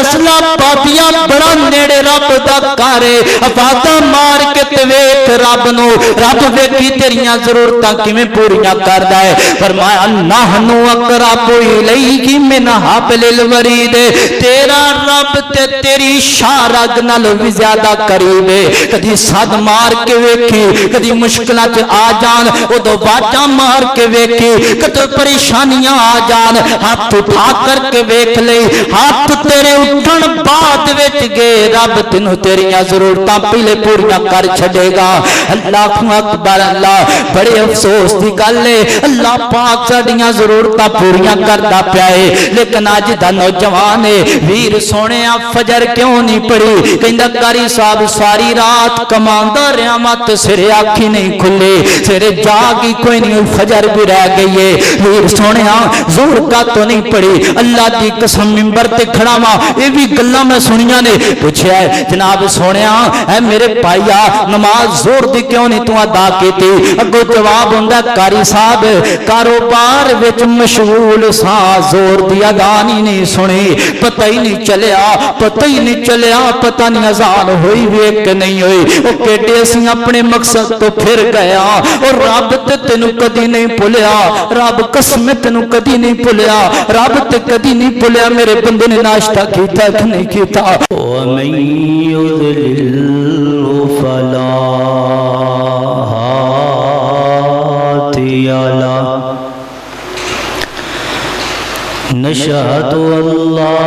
فیصلہ پاتیا بڑا نیڑے رب دا کرے آوازاں مار کے تے ویکھ رب نو رب ویکھی تیریاں ضرورتاں کیویں پوریاں کردا ہے فرمایا نحنو اقرب الیک من حبل الورید تیرا رب تے تیری شارگ نالوں بھی زیادہ قریب ہے کدی صد مار کے ویکھی کدی مشکلاں چ آ جان اودوں واجاں مار کے ویکھی کدی پریشانیاں آ جان ہاتھ اٹھا کر کے ویکھ لئی ہاتھ تیرے اٹھن بعد وچ گئے رب تینوں تیریاں ضرورتاں پہلے پوریاں کر چھڈے گا اللہ اکبر اللہ بڑے افسوس دی گل ہے اللہ پاک ساڈیاں ضرورتاں پوریاں کردا پیا ہے لیکن اج دا نوجوان ہے ویر سونیا فجر کیوں نہیں پڑھی کہندا قاری صاحب ساری رات کماندا رہیا مت سرے آکھی نہیں کھلے سرے جاگی کوئی نہیں فجر بھی رہ گئی ہے ویر سونیا زور کا تو نہیں پڑھی اللہ دی قسم منبر تے کھڑا وا اے بھی گلاں میں سنیاں نے پوچھیا ہے جناب سونیا اے میرے بھائیا نماز زور دی کیوں نہیں تو ادا کیتی اگوں جواب ہوندا قاری صاحب کاروبار وچ مشغول سا زور دی ادا نہیں سنی پتہ ہی نہیں چلیا پتہ نہیں اذان ہوئی بھی کہ نہیں ہوئی او کیڈے اسی اپنے مقصد تو پھر گیا اور رب تے تینوں کدی نہیں بھولیا رب قسم تینوں کدی نہیں بھولیا رب تے کدی نہیں بھولیا میرے بندے نے ناشتہ کیتا کہ نہیں کیتا ومن یضلل فلا هادی له نشهد ان لا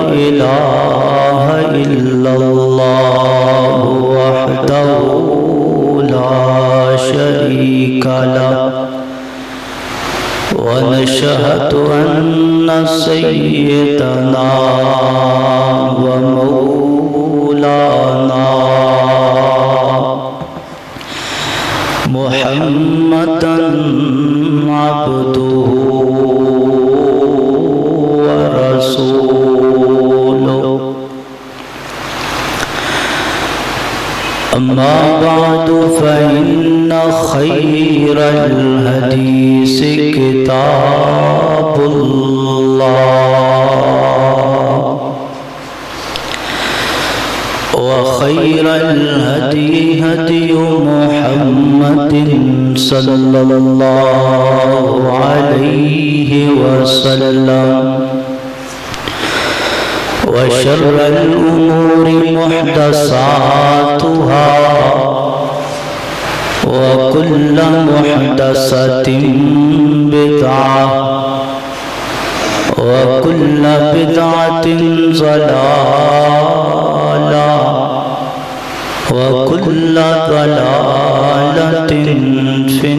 اله الا الله وحده لا شريك له ونشهد ان سيدنا ومولانا محمدا عبده ورسوله أما بعد فإن خير الحديث كتاب الله وخير الهدي هدي محمد صلى الله عليه وسلم وشر الأمور محدثاتها وكل محدثة بدعة وكل بدعة ضلالة وكل ضلالة في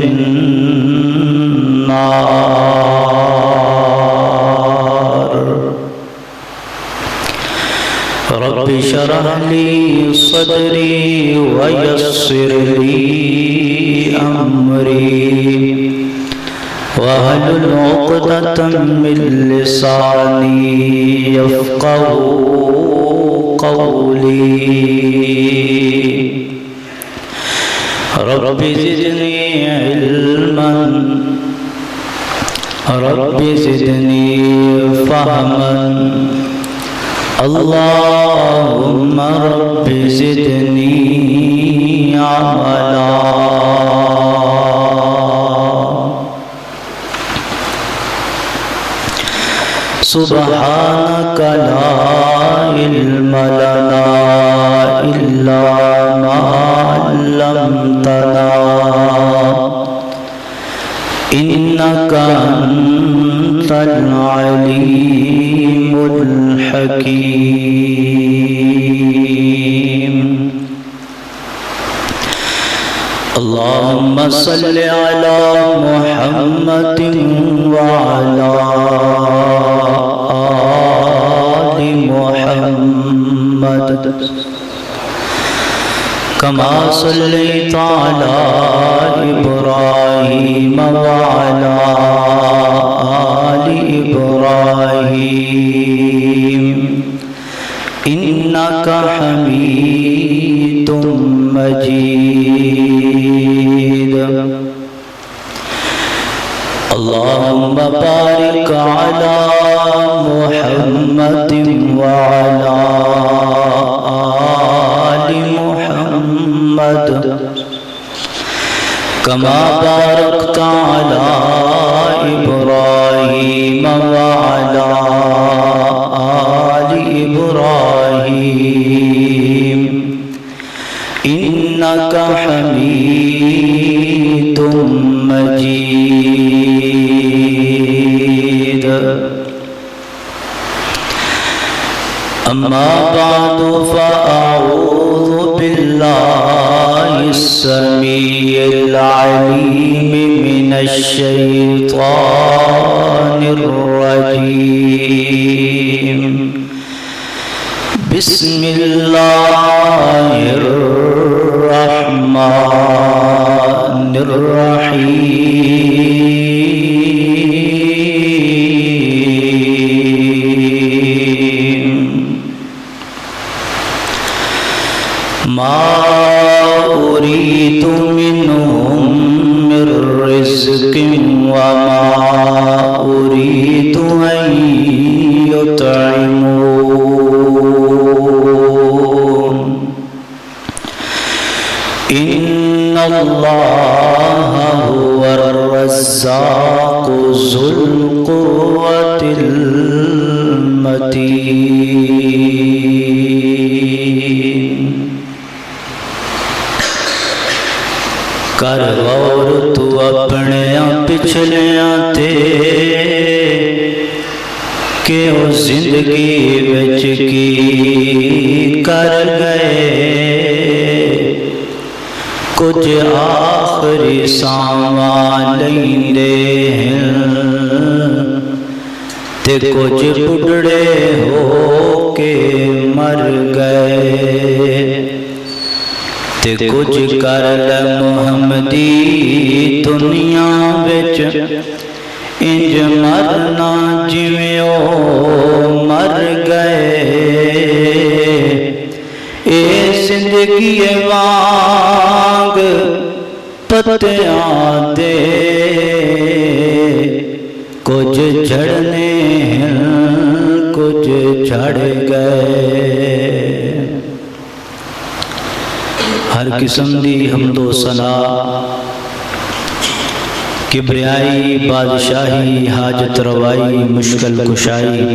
النار رب اشرح لي صدري ويسر لي أمري واحلل عقدة من لساني يفقهوا قولي رب زدني علما رب زدني فهما اللهم رب زدني عملا سبحانك لا علم لنا إلا ما علمتنا إنك أنت العليم الحكيم اللهم صل على محمد وعلى آل محمد كما صليت على إبراهيم وعلى آل إبراهيم إنك حميد مجيد اللهم بارك على محمد وعلى آل محمد كما باركت على إبراهيم وعلى آل إبراهيم إنك حميد مجيد. أما بعد فأعوذ بالله السميع العليم من الشيطان الرجيم. بسم الله الرحمن الرحيم. ما أريد منهم من رزق وما أريد أن يطعمون. إن الله هو الرزاق ذو القوة المتين. کر غور تو اپنے پچھلیاں تے کہ وہ زندگی وچ کی کر گئے. کچھ آخری ساواں لیندے ہیں تے کچھ بڑھڑے ہو کے مر گئے. تے کچھ کر لے محمدی دنیا وچ انج مرنا جویں او مر گئے. اے زندگی وانگ پتیاں دے کچھ جھڑنے ہیں کچھ جھڑ گئے. ہر قسم دی حمد و ثنا کبریائی بادشاہی حاجت روائی مشکل کشائی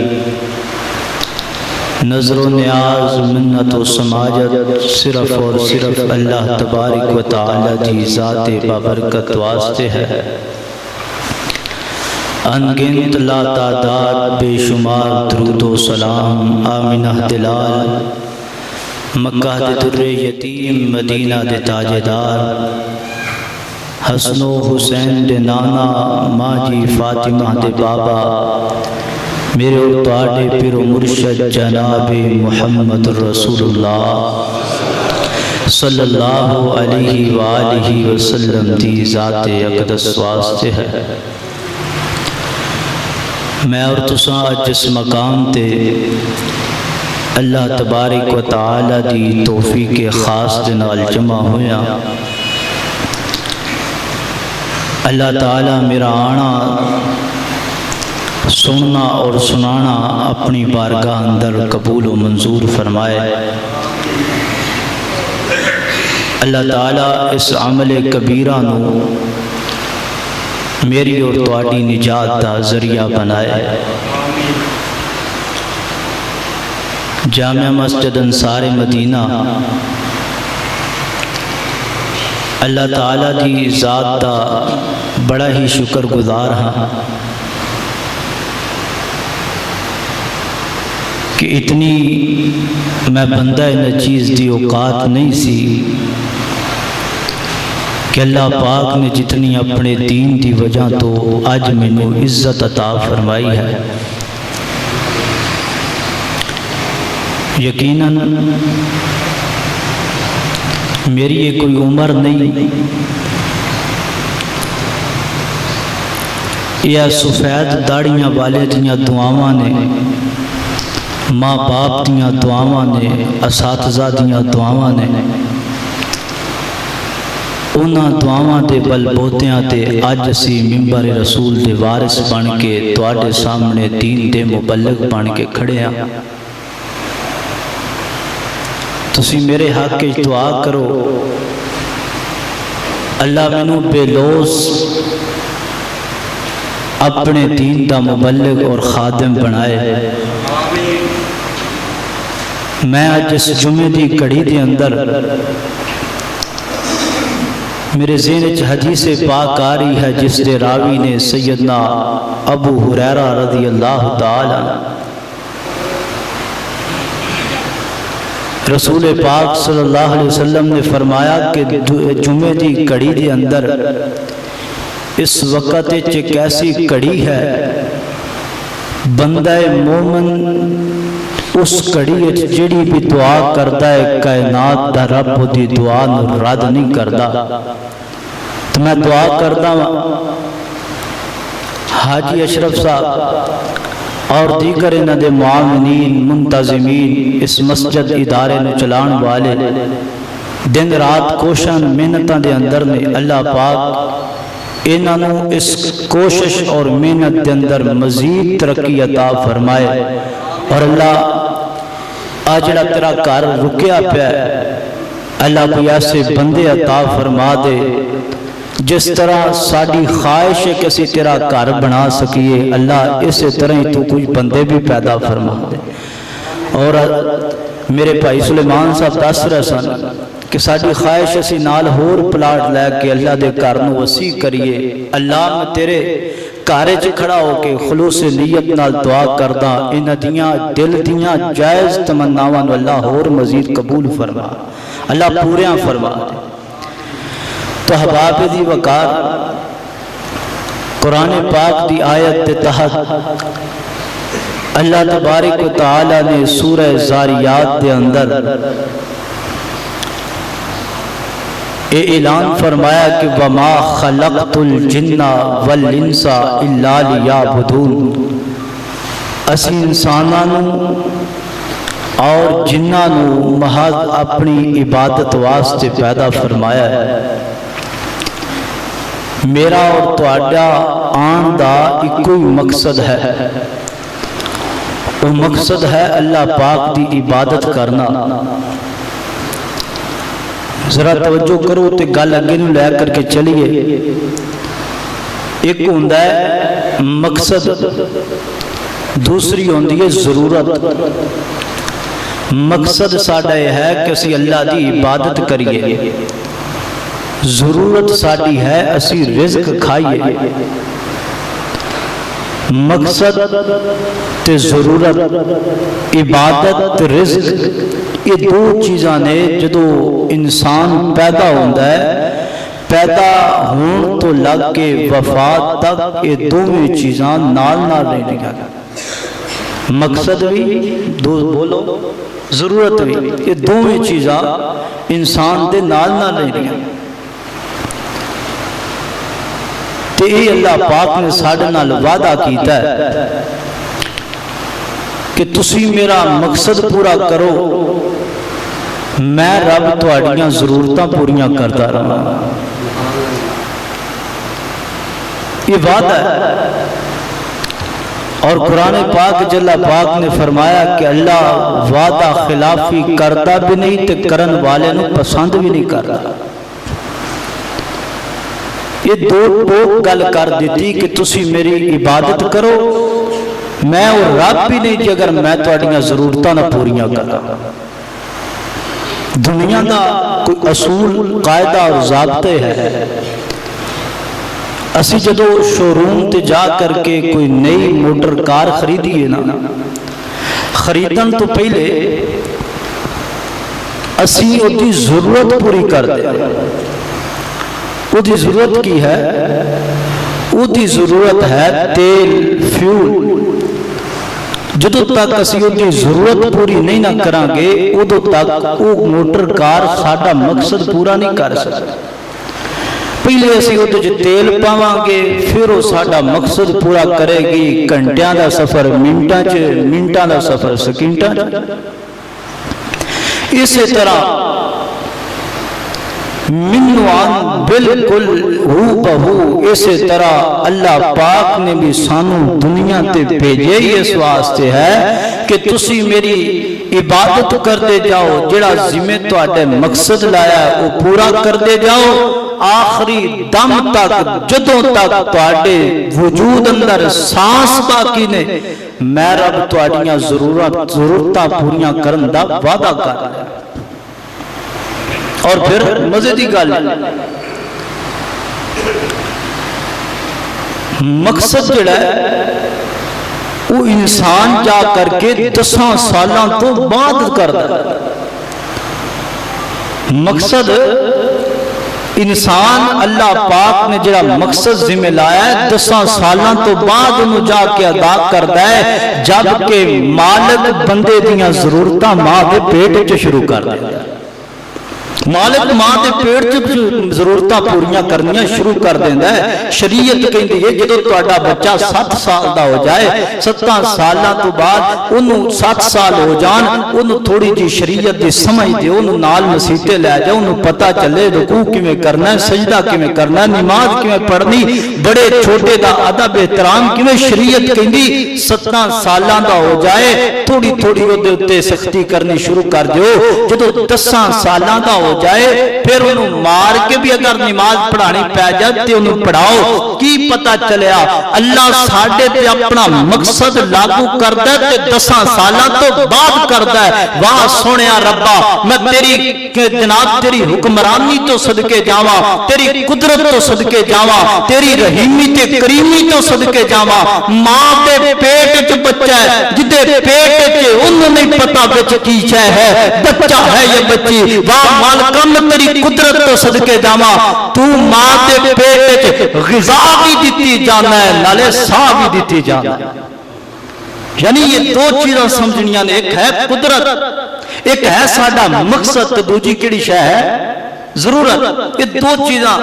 نظر و نیاز منت و سماجت صرف اور صرف اللہ تبارک و تعالی دی ذات بابرکت واسطے ہے. انگنت لا تعداد بے شمار درود و سلام آمنہ دلال مکہ دے در یتیم مدینہ دے تاجدار حسن و حسین دے نانا ماں جی فاطمہ دے بابا میرے اتاڑے پیر و مرشد جناب محمد رسول اللہ صلی اللہ علیہ وآلہ وسلم دی ذات اقدس واسطے ہے. میں اور تساں جس مقام تے اللہ تبارک و تعالی دی توفیق خاص دے نال جمع ہویا. اللہ تعالی میرا آنا سننا اور سنانا اپنی بارگاہ اندر قبول و منظور فرمائے. اللہ تعالی اس عمل کبیرہ نو میری اور تواڈی نجات دا ذریعہ بنائے. جامع مسجد انصار مدینہ اللہ تعالیٰ دی ذات دا بڑا ہی شکر گزار ہاں کہ اتنی میں بندہ نچیز دی اوقات نہیں سی کہ اللہ پاک نے جتنی اپنے دین دی وجہ تو آج میں نے عزت عطا فرمائی ہے. یقیناً میری یہ کوئی عمر نہیں یا سفید داڑیاں والے دیاں دعاواں نے ماں باپ دیاں دعاواں نے اساتذہ دیاں دعاواں نے उन्हां दुआवां दे बलबोतियां ते अज असी मिंबर रसूल दे वारिस बन के तुहाडे सामने दीन दे मुबल्लिग बन के खड़े हां। तुसी मेरे हक विच दुआ करो, अल्लाह मैनू बेलोस अपने दीन दा मुबल्लिग और खादिम बनाए। मैं अज इस जुमे दी घड़ी दे अंदर मेरे ज़हन च हदीस पाक आ रही है जिस दे रावी ने सैयदना अबू हुरैरा रज़ी अल्लाह तआला रसूल पाक सल्लल्लाहु अलैहि वसल्लम ने फरमाया कि जुमे दी घड़ी दे अंदर इस वक़्त एक ऐसी घड़ी है बंदा मोमन उस घड़ी जिहड़ी भी दुआ करता है कायनात दा रब उहदी दुआ नूं रद्द नहीं करता। तो मैं दुआ करदा हाजी अशरफ साहब और दीगर इन्हां दे मुआविनीन मुंतज़िमीन इस मस्जिद इदारे नूं चलाउण वाले दिन रात कोशिशां मेहनतां दे अंदर ने, अल्लाह पाक इन्हां नूं इस कोशिश और मेहनत के अंदर मजीद तरक्की अता फरमाए। और अल्लाह आ जिहड़ा तेरा घर रुकिया पिया अल्लाह कोई ऐसे बंदे अता फरमा दे जिस तरह साड़ी ख्वाहिश है कि असी तेरा घर बना सकीए, अल्लाह इस तरह ही तू कुछ बंदे भी पैदा फरमा दे। और मेरे भाई सुलेमान साहब दस रहे सन कि साड़ी ख्वाहिश असी नाल होर प्लाट लैके अल्लाह दे घर नूं वसी करिए। अल्लाह मैं तेरे घर च खड़ा होके खुलूस नीयत नाल दुआ करदा इन्हां दियां दिल दियां जायज़ तमन्नावां नूं अल्लाह होर मजीद कबूल फरमा, अल्लाह पूरियां फरमा दे। तो हबाब दी वकार कुरान पाक दी आयत के तहत अल्लाह तबारक व तआला ने सूरह ज़ारियात के अंदर ये ऐलान फरमाया कि वमा खलक़तुल जिन्ना वल इंसा इल्ला लियाबुदून, असी इंसानां नूं और जिन्नां नूं महज अपनी इबादत वास्ते पैदा फरमाया है। मेरा और तुहाडा आन दा इक्को ही मकसद है, वो मकसद है अल्लाह पाक दी इबादत करना। जरा तवज्जो करो तो गल अगे नूं लै करके चलिए। एक हुंदा है मकसद, दूसरी होंदी है जरूरत। मकसद साडा यह है कि असी अल्लाह की इबादत करिए, जरूरत साडी है असी रिज़्क खाइए। मकसद ते जरूरत, इबादत ते रिज़्क, ये दो चीज़ां ने जदों इंसान पैदा होता है, पैदा होने तो लग के वफात तक ये दोवें चीज़ां नाल नाल रहिंदियां। मकसद भी दो बोलो, जरूरत भी, ये दोवें चीज़ां इंसान दे नाल नाल रहिंदियां। ते ये अल्लाह पाक ने साडे नाल वादा कीता है कि तुसी मेरा मकसद पूरा करो, मैं रब तुहाड़ियां जरूरतां पूरियां करता रहा। ये वादा है। और कुरान पाक जल्ला पाक ने फरमाया कि अल्लाह वादा खिलाफी करता भी नहीं ते करन वाले नूं पसंद भी नहीं करता। ये दो टोक गल कर दी कि तुसी मेरी इबादत करो, मैं वो रब भी नहीं जी अगर मैं तुहाड़ियां जरूरतां ना पूरियां करा। दुनिया का कोई असूल कायदा और ज़ाब्ते है। असी जदों शोरूम ते जा करके कोई नई मोटर कार खरीदीए ना, खरीदन तो पहले असी उसकी जरूरत पूरी करते। उसकी जरूरत की है? उसकी जरूरत है तेल, फ्यूल। जदों तक असी उसकी जरूरत पूरी नहीं ना करांगे उदों तक वो मोटर कार साडा मकसद पूरा नहीं कर सकती। पहले असी उहदे च तेल पावांगे, फिर वो साडा मकसद पूरा करेगी। घंटियां दा सफर मिनटां च, मिनटां दा सफर सेकंडां च। इस तरह منوان بالکل ہو بہو اسی طرح اللہ پاک نے بھی سانو دنیا تے بھیجے ہی اس واسطے ہے کہ تسی میری عبادت کر دے جاؤ، جڑا ذمہ تواڈے مقصد لایا ہے وہ پورا کر دے جاؤ، آخری دم تک جدوں تک تواڈے وجود اندر سانس باقی نے میں رب تواڈیاں ضرورتاں پوریاں کرن دا وعدہ کر رہا ہے۔ اور پھر مزے دی گل مقصد جڑا ہے وہ انسان جا کر کے 10 سالاں تو بعد کردا ہے۔ مقصد انسان اللہ پاک نے جڑا مقصد ذمہ لایا ہے 10 سالاں تو بعد انہوں جا کے ادا کردا ہے، جبکہ مالک بندے دیاں ضرورتاں ماں دے پیٹ وچ شروع کر دیندا ہے۔ مالک ماں دے پیٹ چ ضرورتاں پوریاں کرنیاں شروع کر دیندا ہے۔ شریعت کہندی ہے جدوں تہاڈا بچہ 7 سال دا ہو جائے، 7 سالاں تو بعد انہوں 7 سال ہو جان، انہوں تھوڑی جی شریعت دی سمجھ دے، انہوں نال مسیتے لے جاؤ، انہوں پتہ چلے رکوع کیویں کرنا ہے، سجدہ کیویں کرنا ہے، نماز کیویں پڑھنی، بڑے چھوٹے دا ادب احترام کیویں شریعت کہندی 7 سالاں دا ہو جائے، تھوڑی تھوڑی اودے اوتے سختی کرنی شروع کر دیو۔ جدوں 10 سالاں دا ہو جائے پھر انہوں مار کے بھی اگر نماز پڑھانی پہ جائے تے انہوں پڑھاؤ، کی پتہ چلیا اللہ ساڑھے تے اپنا مقصد لاگو کردہ تے 10 سالہ تو بعد کردہ ہے۔ واہ سونیا ربا میں تیری جناب تیری حکمرانی تو صدقے جاواں، تیری قدرت تو صدقے جاواں، تیری رحیمی تے کریمی تو صدقے جاواں۔ ماں تے پیٹ چ بچہ ہے، جدے پیٹ چ انہوں نہیں پتہ بچ کی شے ہے، بچہ ہے یہ بچی، واہ مالکم تیری قدرت تو صدقے جاواں، تو ماں تے پیٹ چ غذا بھی دیتی جانا ہے نالے سا بھی دیتی جانا ہے۔ یعنی یہ 2 چیزاں سمجھنیاں نے، ایک ہے قدرت، ایک ہے ساڈا مقصد، دوجی کیڑی شے ہے ضرورت۔ یہ 2 چیزاں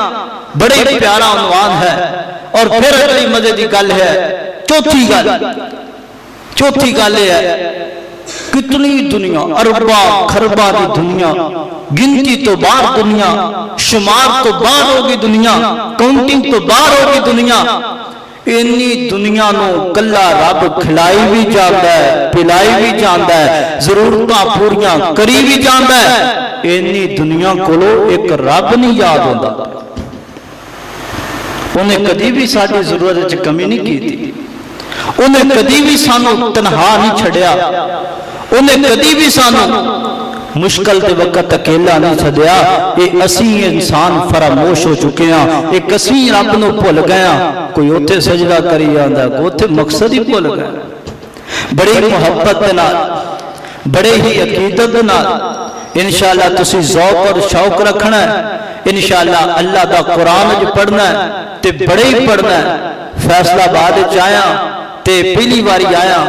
بڑے پیارا عنوان ہے۔ اور پھر اگلی مزے دی گل ہے چوتھی گل ہے کتنی دنیا، اربا خربا دی دنیا، گنتی تو باہر دنیا، شمار تو باہر ہوگی دنیا، کاؤنٹنگ تو باہر ہوگی دنیا، اینی دنیا نو کلا رب کھلائی بھی جاندا ہے، پلائی بھی جاندا ہے، ضرورتاں پوریاں کری بھی جاندا ہے۔ اینی دنیا کولو ایک رب نہیں یاد ہوندا، انہیں کدی بھی ساری ضرورت وچ کمی نہیں کی تھی، انہیں کدی بھی سانو تنہا نہیں چھڑیا، انہیں کدی بھی سانو مشکل دے وقت اکیلا نہیں چھڈیا۔ یہ اسی انسان فراموش ہو چکے ہیں، ایک اسی رب نو بھول گیا، کوئی اوتھے سجدہ کری جاندا ہے، کوئی اوتھے مقصد ہی بھول گیا۔ بڑی محبت دے نال، بڑے ہی عقیدت دے نال انشاءاللہ تسی ذوق اور شوق رکھنا ہے، انشاءاللہ اللہ دا قرآن جو پڑھنا ہے تے بڑے ہی پڑھنا ہے۔ فیصلہ آباد وچ آیا تے پہلی باری آیا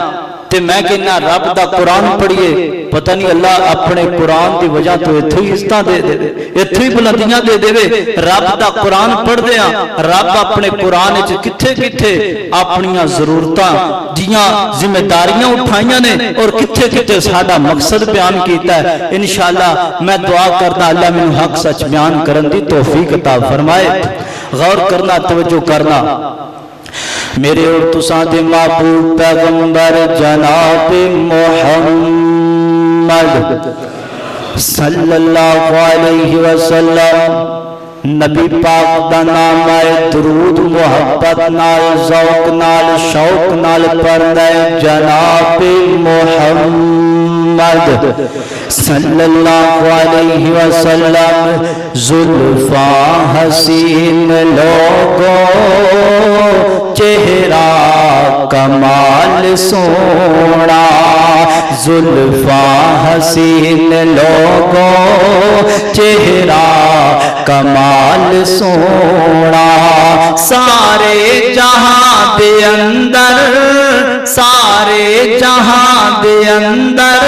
تے میں کہنا رب دا قرآن پڑھیے، پتہ نہیں اللہ اپنے قرآن دی وجہ تو اتھو ہی عزتاں دے دے، اتھو ہی بلندیاں دے دے۔ رب دا قرآن پڑھ دیا، رب اپنے قرآن وچ کتھے کتھے اپنیاں ضرورتاں دیاں ذمہ داریاں اٹھائیاں نے اور کتھے کتھے ساڈا مقصد بیان کیتا ہے۔ انشاءاللہ میں دعا کردا اللہ مینوں حق سچ بیان کرن دی توفیق عطا فرمائے۔ غور کرنا، توجہ کرنا، میرے اور تساں دے محبوب پیغمبر جناب محمد صلی اللہ علیہ وسلم نبی پاک دا نام ہے، درود محبت نال ذوق نال شوق نال پڑھنا ہے جناب محمد صلی اللہ علیہ وسلم۔ زلفاں حسین لوگوں چہرہ کمال سونا، زلفاں حسین لوگوں چہرہ کمال سونا، سارے جہاں دے اندر، سارے جہاں دے اندر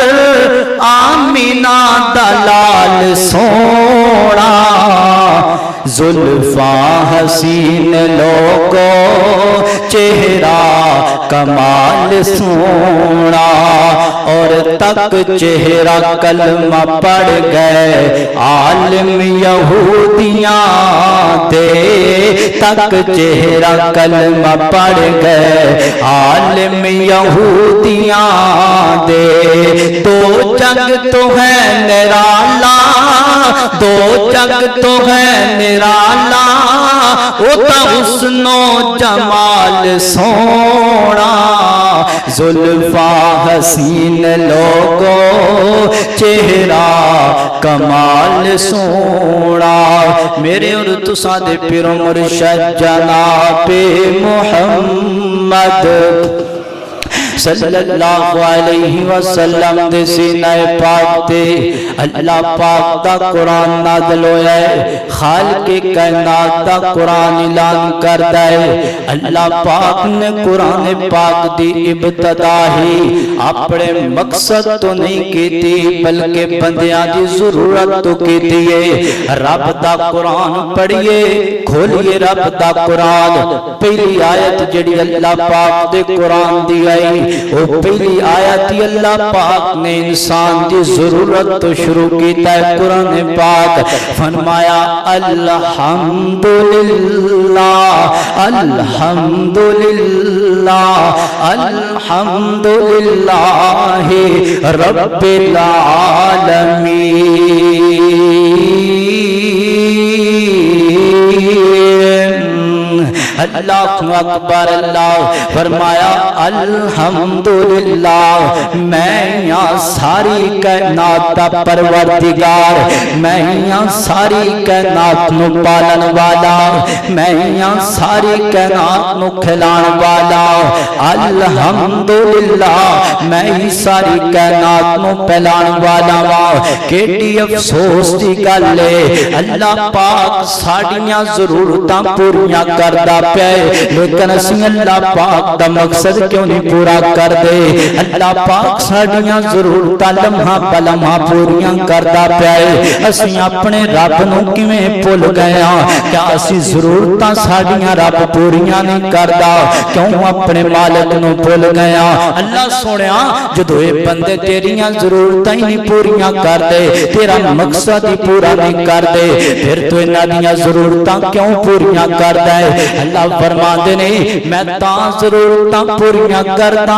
آمینہ دلال سونا، زلفاں حسین لوگوں چہرہ کمال سونا اور تک چہرہ کلمہ پڑھ گئے عالم یہودیاں دے تک چہرہ کلمہ پڑھ گئے عالم یہودیاں دے دو جنگ تو ہے نرالا دو جنگ تو ہے نرالا ہوتا حسن و جمال سونا زلفاں حسین لوگوں چہرہ کمال سونا میرے اور تساں دے پیر و مرشد جناب محمد صلی اللہ علیہ وسلم دے سینہ پاک تے اللہ پاک دا قرآن نازل ہویا ہے خالق کائنات دا قرآن اعلان کردا ہے اللہ پاک نے قرآن پاک دی ابتدا ہی اپنے مقصد تو نہیں کیتی بلکہ بندیاں دی ضرورت تو کیتی ہے رب دا قرآن پڑھیے کھولیے رب دا قرآن پہلی آیت جڑی اللہ پاک دے قرآن دی آئی وہ پہلی آیت اللہ پاک نے انسان دی ضرورت تو شروع کیتا ہے قرآن پاک فرمایا الحمدللہ الحمدللہ الحمدللہ رب العالمین اللہ اکبر اللہ فرمایا الحمدللہ میں یہاں ساری کائنات دا پروردگار میں یہاں ساری کائنات نو پالن والا میں یہاں ساری کائنات نو کھلان والا الحمدللہ میں ہی ساری کائنات نو پھیلان والا وا کیڑی افسوس دی گل ہے اللہ پاک ساڈیاں ضرورتاں پوریاں کردا پیا لیکن اسی اللہ پاک دا مقصد کیوں نہیں پورا کر دے اللہ پاک ساڈیاں ضرورتاں لمحہ بلمحہ پوریاں کردا پیا اسی اپنے رب نو کیویں بھول گئے ہاں کیا اسی ضرورتاں ساڈیاں رب پوریاں نہیں کردا کیوں اپنے مالک نو بھول گئے ہاں اللہ سونیا جدوں اے بندے تیریاں ضرورتاں ہی نہیں پوریاں کر دے تیرا مقصد ہی پورا نہیں کر دے پھر تو انہاں دیاں ضرورتاں کیوں پوریاں کردا ہے اللہ فرماندے نے میں تاں ضرورتاں پوریاں کردا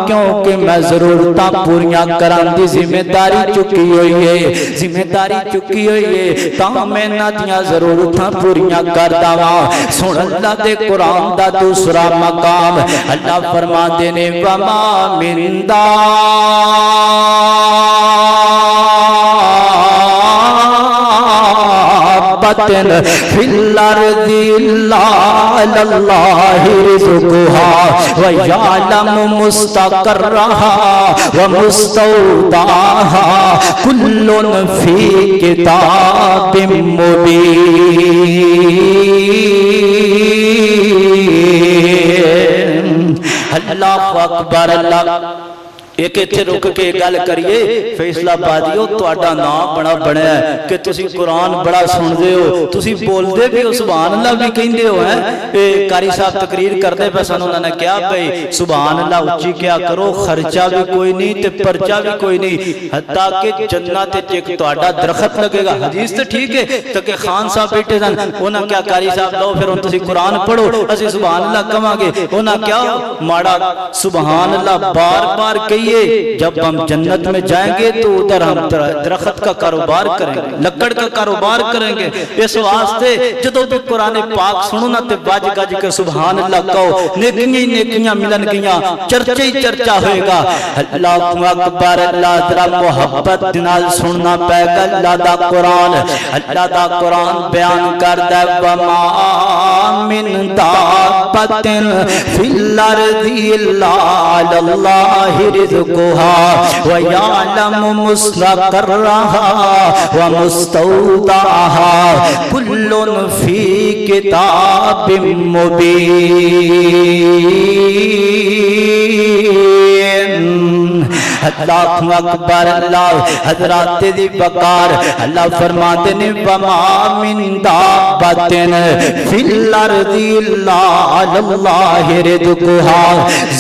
کیونکہ میں ضرورتاں پوریاں کران دی ذمہ داری چکی ہوئی ہے ذمہ داری چکی ہوئی ہے تاں میں انہاں دیاں ضرورتاں پوریاں کردا واں سن اللہ دے قرآن دا دوسرا مقام اللہ فرماندے نے وما من فی الارض الا علی اللہ رزقها ویعلم مستقرها ومستودعها کل فی کتاب مبین اللہ اکبر اللہ ایک اتنے رک کے گل کریے فیصلہ بادیو تہاڈا نام بڑا بنیا ہے کہ تسی قرآن بڑا سنتے ہو تسی بولتے بھی ہو سبحان اللہ بھی کہندے ہو ہیں قاری صاحب تقریر کرتے پہ سن انہوں نے کہا بھئی سبحان اللہ اچھی کیا کرو خرچہ بھی کوئی نہیں تے پرچہ بھی کوئی نہیں حتیٰ کہ جنت ایک تہاڈا درخت لگے گا حدیث تے ٹھیک ہے تو کہ خان صاحب بیٹھے سن انہاں کیا قاری صاحب لو پھر ان تسی قرآن پڑھو اسی سبحان اللہ کہاں گے انہاں کیا ماڑا سبحان اللہ بار بار کہی جب ہم جنت میں جائیں گے تو ادھر ہم درخت کا کاروبار کریں گے لکڑ کا کاروبار کریں گے اس واسطے جدو بھی قرآن پاک سنو نہ تے باج گاج کے سبحان اللہ کہو نیکیاں نیکیاں ملن گیاں چرچے ہی چرچا ہوئے گا اللہ اکبر اللہ ذرا محبت نال سننا پے گا اللہ دا قرآن بیان کردا ہے وما من دابۃ فی الارض الا علی اللہ رزقها ويعلم مستقرها ومستودعها كل في كتاب مبين अल्लाहु अकबर अल्लाह हजरात दी बकार अल्लाह फरमाते ने वमा मिन दाबतिन फिल अर्दि इल्ला अल्लाह रिज़्कुहा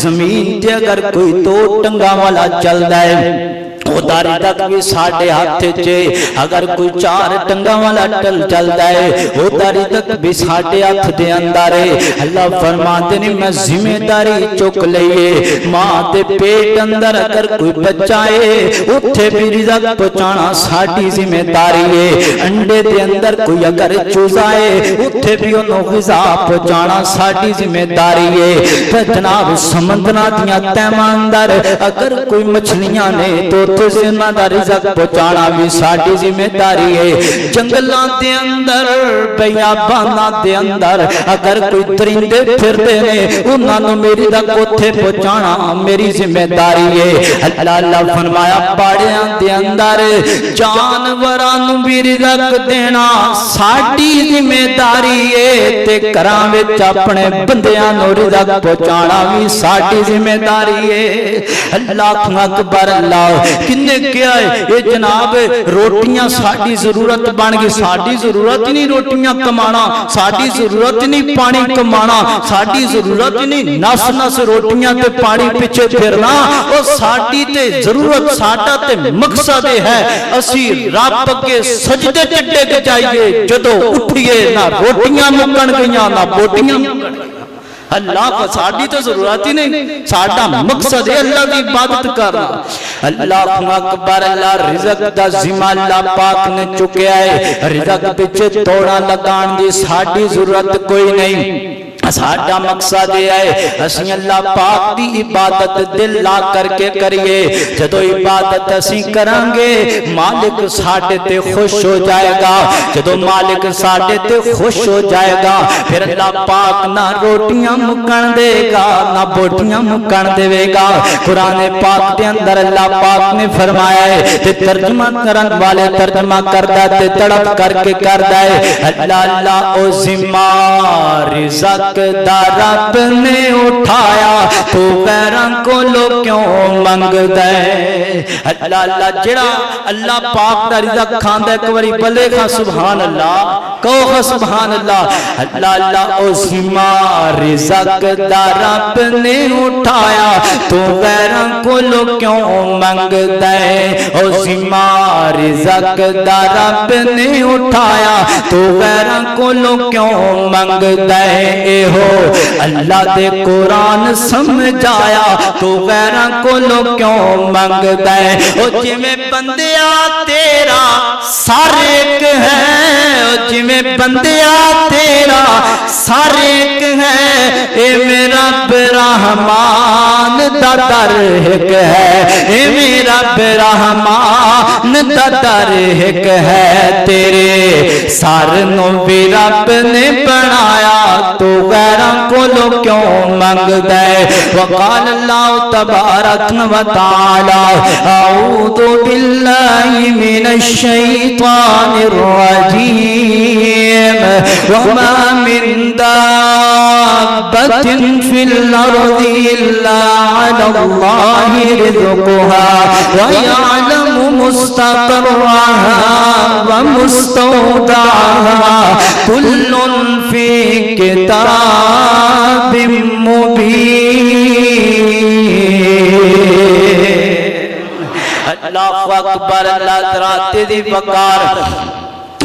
जमीन ते अगर कोई दो टंगा वाला चलदा है उदारी तक भी साढ़े हाथ चे अगर कोई चार टंगा वाला टल चलता है उदारी तक भी साढ़े हाथ दे अंदर है अल्लाह फरमाते ने मैं जिम्मेदारी चुक लईए मां दे पेट अंदर अगर कोई बच्चा है उथे भी रिज़्क पहुंचाना साडी जिम्मेदारी है अंडे दे अंदर कोई अगर चूजा है उथे भी ओनू ग़िज़ा पहुंचाना साडी जिम्मेदारी है फिर जनाब समुद्रां दियां तैमां अंदर अगर कोई मछलियां ने तो उन्हां दा रिज़्क पहुंचाना भी साडी जिम्मेदारी है जंगलां दे अंदर बियाबानां दे अंदर अगर कोई परिंदे फिरदे ने उन्हां नूं मेरी तक उथे पहुंचाना मेरी जिम्मेदारी है अल्लाह अल्लाह फरमाया बाड़ियां दे अंदर जानवरां नूं भी रिज़्क देना साडी जिम्मेदारी है ते घरां विच अपने बंदियां नूं रिज़्क पहुंचाना भी साडी जिम्मेदारी है अल्लाह अकबर अल्लाह किन्ने क्या है ये जनाब रोटियां साडी जरूरत बन गई साडी जरूरत ही नहीं रोटियां कमाना साडी जरूरत ही नहीं पानी कमाना साडी जरूरत ही नहीं नस नस रोटियां ते पानी पीछे फिरना और साडी ते जरूरत साडा ते मकसद है असी रब अगे सजदे च डिग जाइए जदों उठिए ना रोटियां मुकन गईयां ना बोटियां मुकन अल्लाह को साड़ी तो जरूरत ही नहीं साडा मकसद है अल्लाह की इबादत करना अल्लाह अकबर अल्लाह रिज़्क दा जिम्मा अल्लाह पाक ने चुकया है रिज़्क पीछे तोड़ा लगान दी साडी जरूरत कोई नहीं साडा मकसद है असीं अल्लाह पाक दी इबादत दिल ला करके करिए जदों इबादत असीं करांगे मालिक साडे ते खुश हो जाएगा जदों मालिक साडे ते खुश हो जाएगा फिर अल्लाह पाक ना रोटियां मुकन देगा ना बोटियां मुकन देवेगा कुरान पाक दे अंदर अल्लाह पाक ने फरमाया है ते तर्जुमा करन वाले तर्जुमा करदा ते तड़प करके करदा है अल्लाह अल्लाह ओ जिम्मा रिज़्क रब ने उठाया तो गैरां को लो क्यों मंगदा है अल्लाह अल्लाह जेड़ा अल्लाह पाक दा रिज़्क खांदा एक बारी बल्ले खा सुभान अल्लाह कहो सुभान अल्लाह अल्लाह अल्लाह ओ जिम्मा रिज़्क दा रब ने उठाया तो गैरां को लो क्यों मंगदा है ओ जिम्मा रिज़्क दा रब ने उठाया तो गैरां को लो क्यों मंगदा है हो अल्लाह दे कुरान समझाया तो गैरां को लो क्यों मंगदा है ओ जिवें बंदिया तेरा सारे एक है ओ जिवें बंदिया तेरा सारे एक है ए मेरा रहमान दा दर एक है ए मेरा रहमान दा दर एक है तेरे सार नूं भी रब ने बनाया तो गैरां को लो क्यों मंगदा है वक़ाल अल्लाह तबारक व तआला अऊज़ु बिल्लाहि मिनश शैतानिर रजीम वमा मिन दाब्बतिन फिल अर्दि इल्ला अल्लाहि रिज़्कुहा व यअलमु मुस्तक़र्रहा व मुस्तौदाहा कुल्लुन फी किताबिम मुबीन अल्लाहु अकबर अल्लाह तराते दी वकार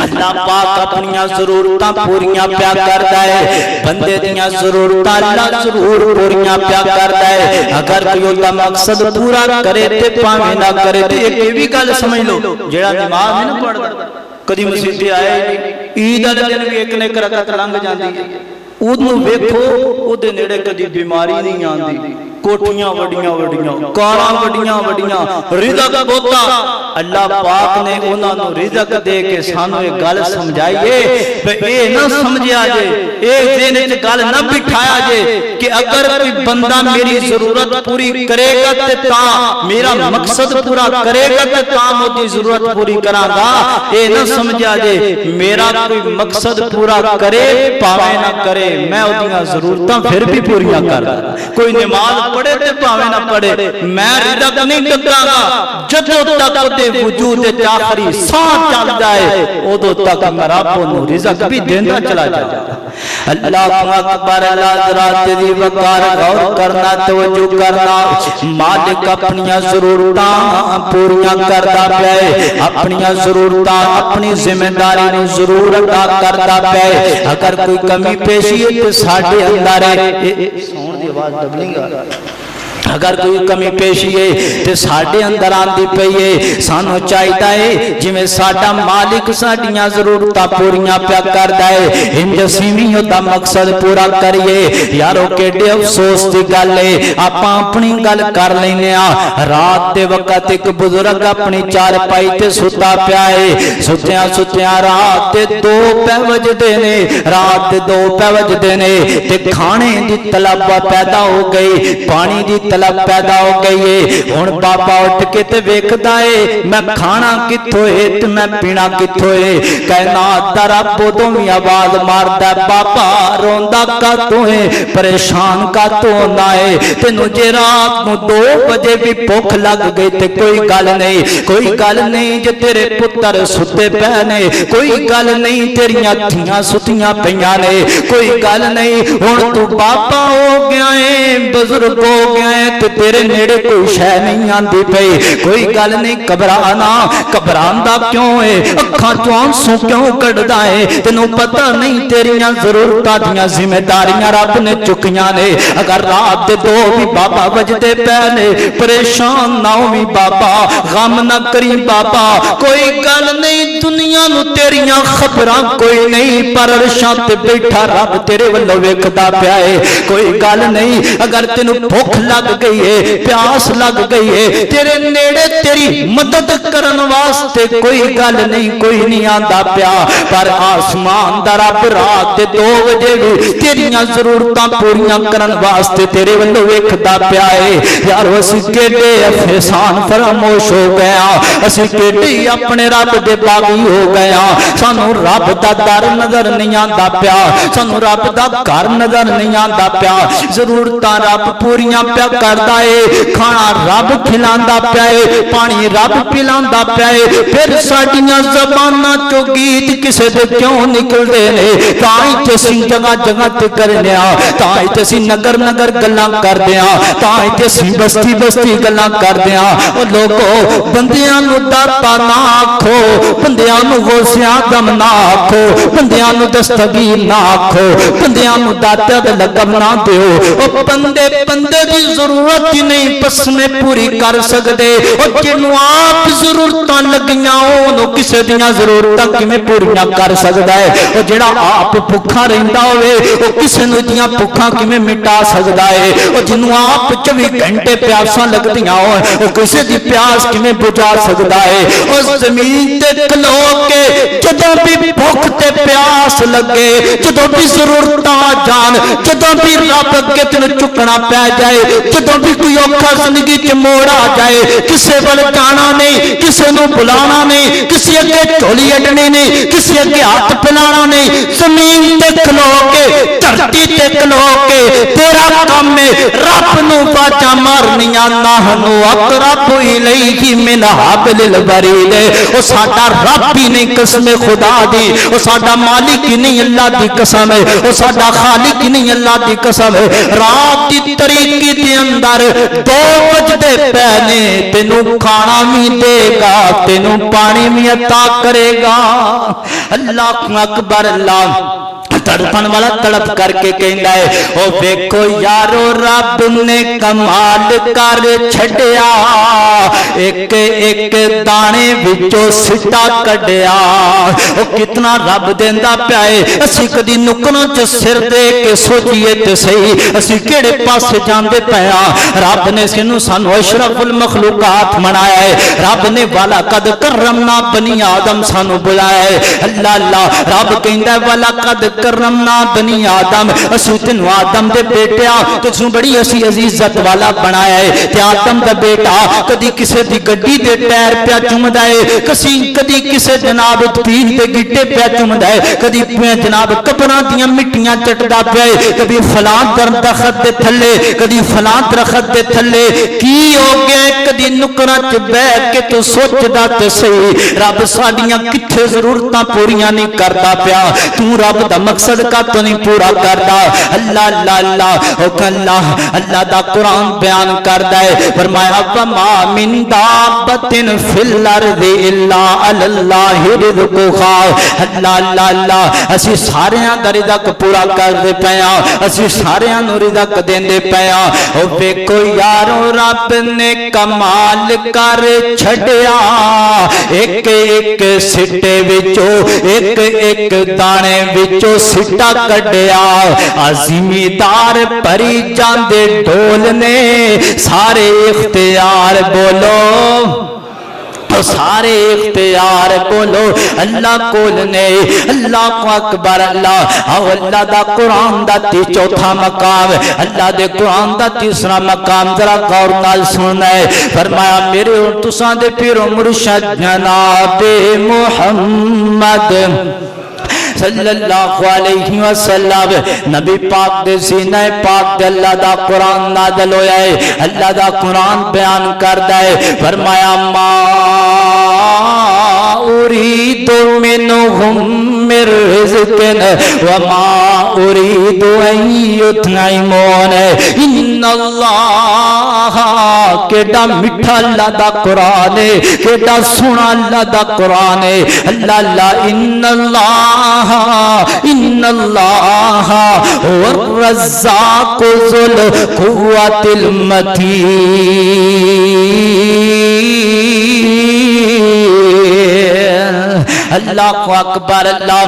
अल्लाह पाक अपनियां जरूरतां पूरियां प्या करदा है बंदे दियां जरूरतां अल्लाह जरूर पूरियां प्या करदा है अगर कोई ओदा मकसद पूरा करे ते भावें ना करे ते ये भी गल समझ लो जेड़ा नमाज नहीं पढ़दा कदी मस्जिद आए ईद वाले दिन भी एक ने एक रकअत लंघ जांदी है उदनू वेखो ओदे नेड़े कदी बीमारी नहीं आंदी कोठियां वडियां वडियां कारां वडियां वडियां रिज़्क बोता अल्लाह पाक ने उन्हां नूं रिज़्क दे के सानू एक गल समझाइए वे ए ना समझिया जे ए ज़हन च गल ना बिठाया जे कि अगर कोई बंदा मेरी जरूरत पूरी करेगा ते तां मेरा मकसद पूरा करेगा ते तां ओदी जरूरत पूरी करांगा ए ना समझिया जे मेरा कोई मकसद पूरा करे भावें ना करे मैं ओदियां जरूरतां फिर भी पूरियां करदा कोई नमाज पढ़े ते भावें ना पढ़े, मैं रिज़्क नहीं टकांगा जदों तक उहदे वजूद ते आखिरी साह चल जाए उदों तक मैं रब नूं रिज़्क भी देंदा चला जाऊंगा। अल्लाह अकबर। हज़रात दी वकार गौर करना, तवज्जो करना। मालिक अपनियां ज़रूरतां पूरियां करदा पिया है, अपनियां ज़रूरतां अपनी जिम्मेदारी नूं जरूर अदा करदा पिया है। अगर कोई कमी पेशी है तो साडे अंदर है, सौण दी आवाज़ डबलिंग अगर कोई कमी पेशी है तो साडे अंदर आंदी पई है। सानू चाहिदा है जिवें साडा मालिक साडियां ज़रूरतां पूरियां पिया करदा है, इंज असीं भी उहदा मकसद पूरा करिए। यारो केडे अफसोस की गल है, आपां अपनी गल कर लैने आ। रात दे वक्त एक बुजुर्ग अपनी चारपाई ते सुता पिया है, सुत्या सुत्या रात दे 2 पै वजदे ने, रात दे 2 पै वजदे ने ते खाने दी तलब पैदा हो गई, पानी दी तलब पैदा हो गई है। हुण बाबा उठ के ते वेखदा है मैं खाना कित्थों है ते मैं पीना कित्थों है। कहना दरा बोदों भी आवाज मारदा, बाबा रोंदा कातों है, परेशान कातों होंदा है। तेनू जे रात नूं 2 बजे भी भुख लग गई ते कोई गल नहीं, कोई गल नहीं जे तेरे पुत्तर सुते पे ने, कोई गल नहीं तेरियां धीआं सुतियां पईयां ने, कोई गल नहीं। हुण तू बाबा हो गया है, बुजुर्ग हो गया है ते तेरे नेड़े कोई शै नहीं आंदी पई, कोई गल नहीं। घबराना, घबरांदा क्यों है, अखां चों आंसू क्यों कढदा है? तेनू पता नहीं तेरियां ज़रूरतां दियां जिम्मेदारियां रब ने चुकियां ने। अगर रात दे 2 भी बाबा बजदे पै ने, परेशान ना होवी बाबा, गम ना करी बाबा, कोई गल नहीं। दुनिया नू तेरियां खबरां कोई नहीं, पर अर्शां ते बैठा रब तेरे वल्लों वेखदा पिया है, कोई गल नहीं। अगर तेनू भुख लग गई है, प्यास लग गई है, तेरे नेड़े तेरी मदद करन वास्ते कोई गल नहीं, कोई नहीं आंदा पिया। पर आसमान दा रब रात दे 2 बजे भी तेरियां ज़रूरतां पूरियां करन वास्ते तेरे वल्लों वेखदा पिया है। यार असीं केडे एहसान फरामोश हो गया, असीं केडे अपने रब दे बागी हो गया। सानू रब दा दर नजर नहीं आंदा पिया, सानू रब दा घर नजर नहीं आंदा पिया। ज़रूरतां रब पूरियां पिया करदा है, खाना रब खिलांदा पिया है, पानी रब पिलांदा पिया है। फिर साडियां ज़बानां चों गीत किसे दे क्यों निकलदे ने? तां ही ते असीं जगह जगह ते करने आ, तां ही ते असीं नगर नगर गल्लां करदे आ, तां ही ते असीं बस्ती बस्ती गल्लां करदे आ। ओ लोगो बंदियां नूं दाता ना आखो, बंदियां नूं गौसे आदम ना आखो, बंदियां नूं दस्तगीर ना आखो, बंदियां नूं दाता दे लकब ना दिओ। ओ बंदे बंदे दी जरूरत ही नहीं पसमे पूरी कर सकते, और जिन्हों आप जरूरतां लगियां ओनू किसे दियां जरूरतां किवें पूरियां कर सकदा है? और जिहड़ा आप भुखा रहिंदा होवे ओ किसे नूं दियां भुखां किवें मिटा सकदा है? और जिन्हों आप 24 घंटे प्यासां लगदियां होण ओ किसे दी प्यास किवें बुझा सकदा है? उस जमीन ते खलो के जदों भी भुख ते प्यास लगे, जदों भी जरूरतां जान, जदों भी रब अगे तैनूं झुकना पै जाए, जदों भी कोई औखा जिंदगी च मोड़ आ जाए, किसे वल जाना नहीं, किसे नूं बुलाना नहीं, किसी अगे झोली अड्डनी नहीं, किसी अगे हाथ फैलाना नहीं। जमीन ते खलो के, धरती ते खलो के तेरा काम है रब नूं बाजा मारनियां। नाहनु अक़रबु इलैहि मिन हाबिलिल वरीद। ओ साडा रब ही नहीं, कसम खुदा दी, ओ साडा मालिक ही नहीं, अल्लाह दी कसम है, ओ साडा खालिक ही नहीं, अल्लाह दी कसम है। रात दी तरीकी दे अंदर 2 बजदे पै ने, तेनू खाना भी देगा, तेनू पानी भी अता करेगा। अल्लाह अकबर। अल्लाह तड़पन वाला तड़प करके कहता है, ओ देखो यारो रब ने कमाल कर छड़िया, एक एक दाने विचों सिटा कढ़िया। ओ कितना रब देंदा पिया है, असीं कदी नुकरों च सिर दे के सोचीए ते सही असीं किहड़े पासे जांदे पिया। रब ने सानू अशरफुल मखलूकात बनाया है, रब ने वाला कद करमना बनी आदम सानू बुलाया है। अल्लाह अल्लाह रब कहंदा वाला कद करमना बनी आदम, असू तेनू आदम दे बेटिया तुसू बड़ी असी अजीजत वाला बनाया है। ते आदम दा बेटा कदी किसे दी गड्डी दे टायर पे चुमदा है, कदी किसे जनाब पीर दे गिट्टे पे चुमदा है, कदी जनाब कब्रां दियां मिट्टियां चटदा पिया है, कदी फलां दरखत दे थल्ले, कदी फलां दरखत दे थल्ले। की हो गया कदी नुकरां च बैठ के तू सोचदा ते सही रब साडियां किथे जरूरतां पूरियां नहीं करदा पिया, तू रब दा मकसद का तो नहीं पूरा करदा। अल्लाह अल्लाह अल्लाह अल्लाह अल्लाह दा कुरान बयान करदा है, फरमाया वमा मिन दाबतिन फिल अर्दि इल्ला अल्लाहि रिज़्कुहा। अल्लाह अल्लाह अल्लाह असी सारियां दा रिज़्क पूरा करदे पए आ, असी सारियां नूं रिज़्क देंदे पए आ। ओ वेखो यारो रब ने कमाल कर छड़िया, एक एक सिट्टे विचों एक एक दाने विचों सिट्टा कढ़िया। ज़िमीदार भरी जांदे ढोल ने सारे इख्तियार बोलो, सारे इख्तियार बोलो अल्लाह कोल ने। अल्लाह को अकबर अल्लाह। आओ अल्लाह दा कुरान दा चौथा मकाम, अल्लाह दे कुरान दा तीसरा मकाम जरा गौर नाल सुनना है। फरमाया मेरे और तुसां दे पीरो मुर्शिद जनाब मुहम्मद सल्लल्लाहु अलैहि वसल्लम नबी पाक दे सीने पाक दे अल्लाह दा कुरान नाज़िल होया है। अल्लाह दा कुरान बयान करदा है, फरमाया मा उरीदु मिनहुम मिर रिज़्किन व मा उरीदु अन युतइमून। इन्नल्लाह केड़ा मिठा अल्लाह दा कुरान है, केड़ा सोहना अल्लाह दा कुरान है। अल्लाह अल्लाह इन्नल्लाह इन्नल्लाह वर्रज़्ज़ाक़ु ज़ुल क़ुव्वतिल मतीन। अल्लाह अकबर अल्लाह।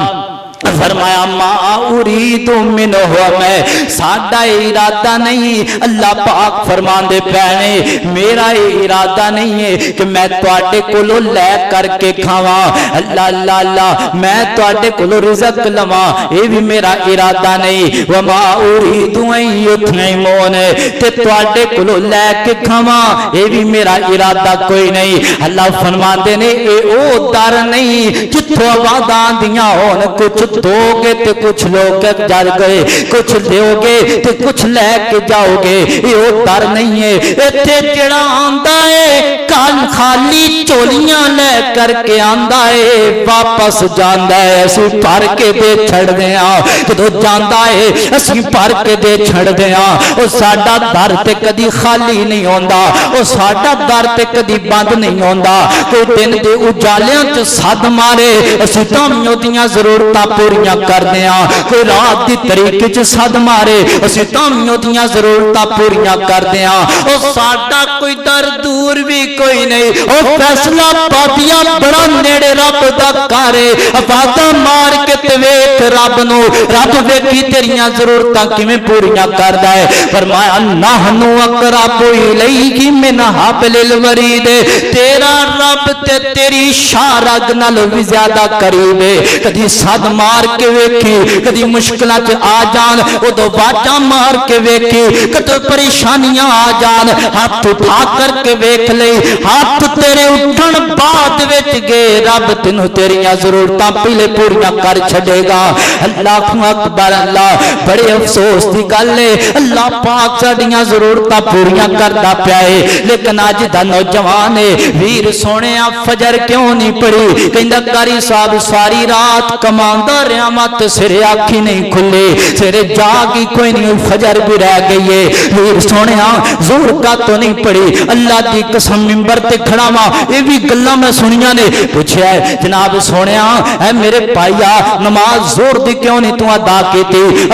फरमाया मा उरीदु मिनहु, मैं साडा इरादा नहीं। अल्लाह पाक फरमांदे पैने मेरा इरादा नहीं है कि मैं तुहाडे कोलों लै करके खावां। अल्लाह अल्लाह अल्लाह मैं तुहाडे कोलों रिज़्क लवां, ये भी मेरा इरादा नहीं। व मा उरीदु अन युतइमून, ते तुहाडे कोलों लै के खावां, ये भी मेरा इरादा कोई नहीं। अल्लाह फरमांदे ने ए ओ दर नहीं जिथों आवाज़ां आंदियां होण, कुछ दोगे तो कुछ लोग जल गए, कुछ दोगे तो कुछ लैके जाओगे, ये दर नहीं है। इत्थे जिहड़ा आंदा है कल खाली झोलियां लै करके आंदा है, वापस जांदा है असीं भर के दे छड़दे हां। जदों जांदा है असीं भर के दे छड़दे हां। ओ साडा दर ते कदी खाली नहीं होंदा, ओ साडा दर ते कदी बंद नहीं होंदा। कोई दिन दे उजालियां च सद मारे असीं तां ओदियां जरूरतां पूरियां करदे हां, कोई रात दी तरीके च सद मारे असीं तां ओदियां जरूरतां पूरियां करदे हां। ओ साडा कोई दर दूर भी कोई नहीं। ओ फैसला पापिया बड़ा नेड़े रब दा घर है। आवाज़ां मार के ते वेख रब नूं, रब वेखी तेरियां जरूरतां किवें पूरियां करदा है। फरमाया नहनु अक़रबु इलैहि मिन हब्लिल वरीद, तेरा रब ते तेरी शारग नालों भी ज्यादा करीब है। कदी सद मार के वेखी, कदी मुश्किलां च आ जान उदों बाजा मार के वेखी, कदों परेशानियां आ जान हाथ उठा करके वेख ले, हाथ तेरे उठन बाद विच गए रब तेनू तेरियां जरूरतां पहले पूरियां कर छड़ेगा। अल्लाह अकबर अल्लाह। बड़े अफसोस की गल है अल्लाह पाक साडियां जरूरतां पूरियां करदा पिया है, लेकिन अज दा नौजवान है वीर सोने फजर क्यों नहीं पढ़ी? कहंदा कारी साहब सारी रात कमांदा रहा मत सिरे आखी नहीं खुले, सिरे जागी कोई नहीं फजर भी रह गई है। वीर सोने जोर का तो नहीं पढ़ी, अल्लाह की कसम मिंबर ते खड़ा वा ये भी गल्लां मैं सुनिया ने। पूछया जनाब सोने है मेरे भाईया नमाज जोर दी क्यों नहीं तू अदा की?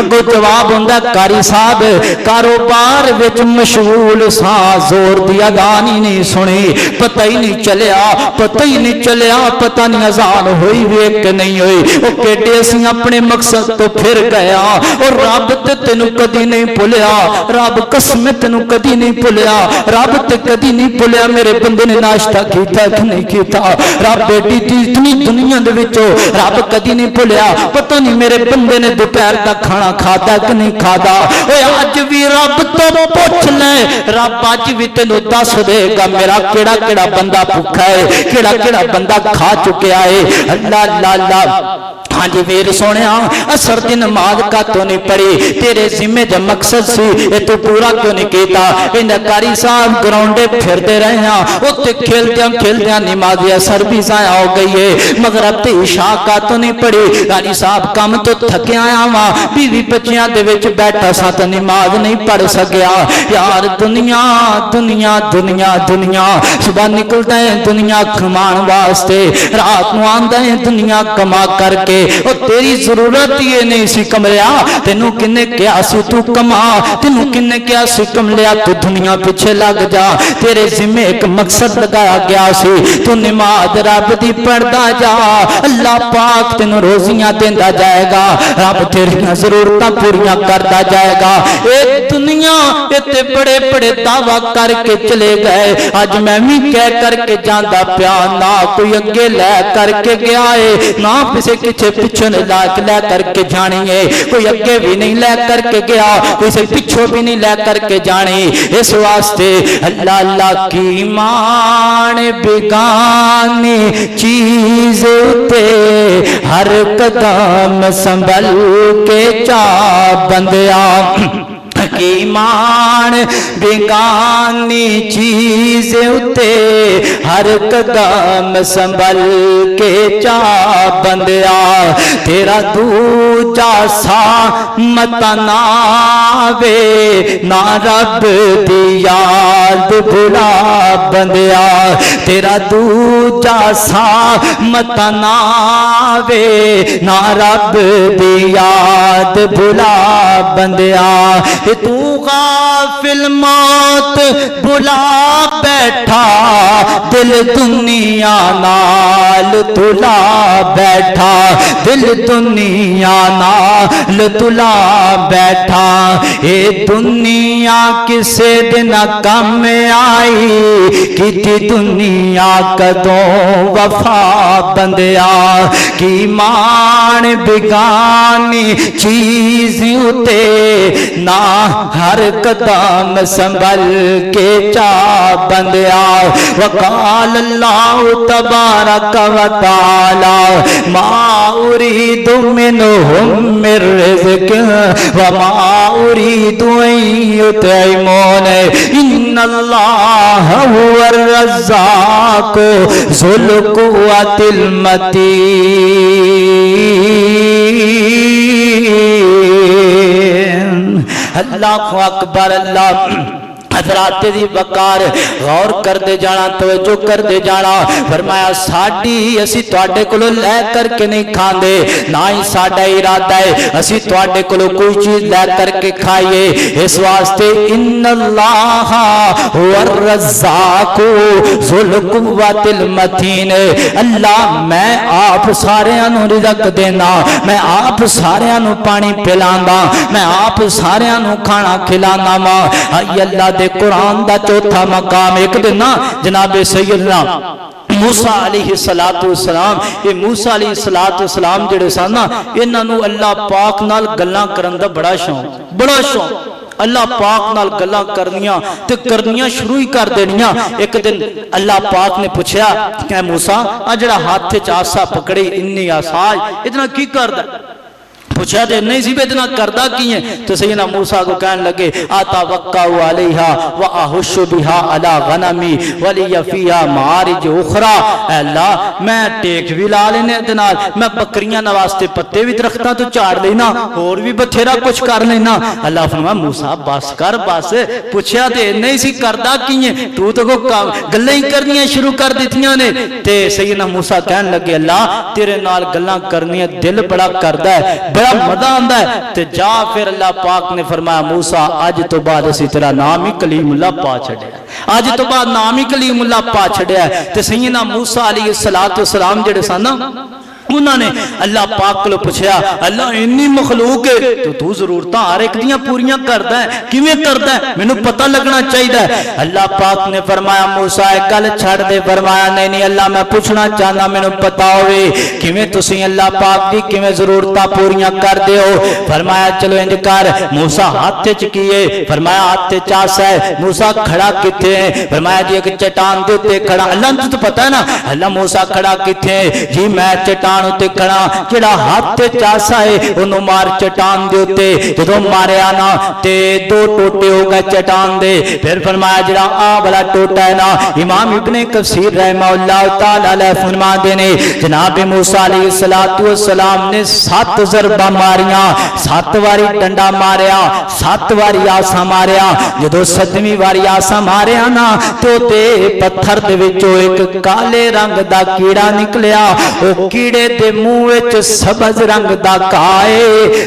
अगो जवाब हुंदा कारी साहब कारोबार विच मशगूल सा, जोर दी अदान ही नहीं सुनी, पता ही नहीं चलिया, पता ही नहीं चलिया, पता नहीं अजान हुई भी कि नहीं हुई। वो केडे असीं अपने मकसद तो फिर गए और रब ते तेनू कदी नहीं भुलिया, रब कसम तेनू कदी नहीं भुलिया, रब ते कदी नहीं भुलिया मेरे बंदे ने नाश्ता कीता कि नहीं कीता, रब बेटी इतनी दुनिया दे विचों रब कदी नहीं भुलिया, पता नहीं मेरे बंदे ने दोपहर का खाना खाता कि नहीं खाता। ओए अज भी रब तो पुछ ले, रब अज भी तेनू दस देगा मेरा केड़ा केड़ा बंदा भुखा है, केड़ा केड़ा बंदा खा चुका है। अल्लाह अल्लाह अल्लाह। हाँ जी वीर सोने असर दी नमाज का तो नहीं पढ़ी, तेरे जिम्मे जो मकसद सी ये तू पूरा क्यों नहीं किया। इन कारी साहब ग्राउंडे फिरते रहे हैं, उत्ते खेलद्या नमाज असर भी जाया हो गई है, मगरब ते इशा का तो नहीं पढ़ी। कारी साहब काम तो थके आया वा, बीवी बच्चियां दे विच बैठा सा तो नमाज नहीं पढ़ सकिया। यार दुनिया दुनिया दुनिया दुनिया, सुबह निकलता है दुनिया कमान वास्ते, रात को आंदा है दुनिया कमा करके। और तेरी जरूरत ये नहीं सी कमलिया, तेनू किन्ने क्या सी तू कमा, तेनू किन्ने क्या सी कमलिया तू दुनिया पीछे लग जा। तेरे जिम्मे एक मकसद लगाया गया सी, तू नमाज रब दी पढ़दा जा, अल्लाह पाक तेनू रोजियां देंदा जाएगा, रब तेरियां जरूरतां पूरियां करदा जाएगा। ए दुनिया इत्ते बड़े बड़े दावा करके चले गए, अज मैं भी कह करके जांदा प्या, ना कोई अगे लै करके गया है, ना किसी किसे पिछों ला करके जानी है, कोई अगे भी नहीं लै करके गया, किसी पिछों भी नहीं लै करके जानी। इस वास्ते अल्लाह अल्लाह की मान बेगानी चीज उते हर कदम संभल के चा बंदिया, की मान बेगानी चीज उते हर कदम संभल के चा बंदिया। तेरा दूजा सा मत नावे, ना रब दी याद भुला बंदिया, तेरा दूजा सा मत नावे, ना रब दी याद भुला बंदिया। तू गाफिल मौत बुला बैठा, दिल दुनिया नाल तुला बैठा, दिल दुनिया नाल तुला बैठा। ए दुनिया किसे दिन कम आई, किती दुनिया कदों वफा बंदिया, की मान बिगानी चीज उते ना हर कदम संभल के चा बंदिया। वकाल अल्लाह तबारक व तआला मा उरीदु मिनहुम मिर रिज़्क़ व मा उरीदु अन युतइमून इन्नल्लाह हुवर रज़्ज़ाक़ ज़ुल कुव्वतिल मतीन। अल्लाहु अकबर। अल्लाह हजरात दी वकार गौर करते जाना, तवज्जो करते जाना। फरमाया साडी असी तुहाडे कोलों लै करके नहीं खांदे, ना ही साडा इरादा है असी तुहाडे कोलों कोई चीज लै करके खाइए। इस वास्ते इन्नल्लाह हुवर रज़्ज़ाक़ु ज़ुल कुव्वतिल मतीन, अल्लाह मैं आप सारियां नूं रिज़्क़ देना, मैं आप सारियां नूं पानी पिलांदा, मैं आप सारियां नूं खाना खिलांदा वा। अल्लाह दे कुरान दा चौथा मकाम एक दिन ना जनाबे सैयदना मूसा अलैहिस्सलातु वस्सलाम, ये मूसा अलैहिस्सलाम जेड़े सन ना, इन्हां नूं अल्लाह पाक नाल गल्लां करन दा बड़ा शौक। अल्लाह पाक नाल गल्लां करनियां ते करनियां शुरू ही कर देनियां। एक दिन अल्लाह पाक ने पूछया कि मूसा आ जेड़ा हाथ च आसा पकड़ी इन्नी आसाज इतना की करदा? पूछा तो नहीं सी इतना करदा की है? तो सैयदना मूसा को कहने लगे आता वक्काउ अलैहा व अहुशु बिहा अला गनमी वलिया फीहा मारिज उखरा। अल्लाह मैं टेक भी ला लेने दे नाल, मैं बकरियां वास्ते पत्ते भी दरख्तां तो झाड़ लेना, होर भी बथेरा कुछ कर लेना। अल्लाह फरमाया मूसा बस कर बस, पूछया ते नहीं सी करदा की है, तू तो गल्लां ही करनियां शुरू कर दित्तियां ने। ते सैयदना मूसा कहने लगे अल्लाह तेरे नाल गल्लां करनियां दिल बड़ा करदा है, बड़ा मजा आंदा है। ते जा फिर अल्लाह पाक ने फरमाया मूसा अज तो बाद असी तेरा नाम ही कलीमुल्लाह पा छड़िया, अज तो बाद नाम ही कलीमुल्लाह पा छड़िया। ते सैयदना मूसा अलैहिस्सलातु वस्सलाम जेड़े सन ना उन्होंने अल्लाह पाक को पूछा, अल्लाह इन्नी मखलूक है तो तू जरूरत हर एक दियां पूरियां करदा है, किवें करदा है, मैनू पता लगना चाहिए। अल्लाह पाक ने फरमाया मूसा एक गल छड़ दे। फरमाया नहीं नहीं अल्लाह मैं पूछना चाहना मैनू पता होवे किवें तुसीं अल्लाह पाक दी किवें जरूरतां पूरियां करदे हो। फरमाया चलो इंज कर, मूसा हाथ च की है? फरमाया हाथ च आसा है। मूसा खड़ा किथे है? फरमाया जी एक चट्टान दे उत्ते खड़ा। अल्लाह नूं तो पता है ना अल्लाह मूसा खड़ा किथे है? जी मैं चट्टान उत्ते खड़ा, जेड़ा हाथ च आसा है ओनू मार चट्टान दे उत्ते। जदों मारिया ना ते दो टोटे हो गए चट्टान दे। फिर फरमाया जेड़ा आ वाला टोटा है ना, इमाम इब्ने कसीर रहमतुल्लाह तआला अलैह फरमाते ने जनाब मूसा अलैहिस्सलातु वस्सलाम ने 7 ज़रबा मारियां, 7 वारी डंडा मारिया, 7 वारी आसा मारिया। जदों 7वीं वारी आसा मारिया ना तो ते पत्थर दे विचों एक काले रंग दा कीड़ा निकलिया। ओ कीड़े दे मुंह विच सबज रंग दा घाए,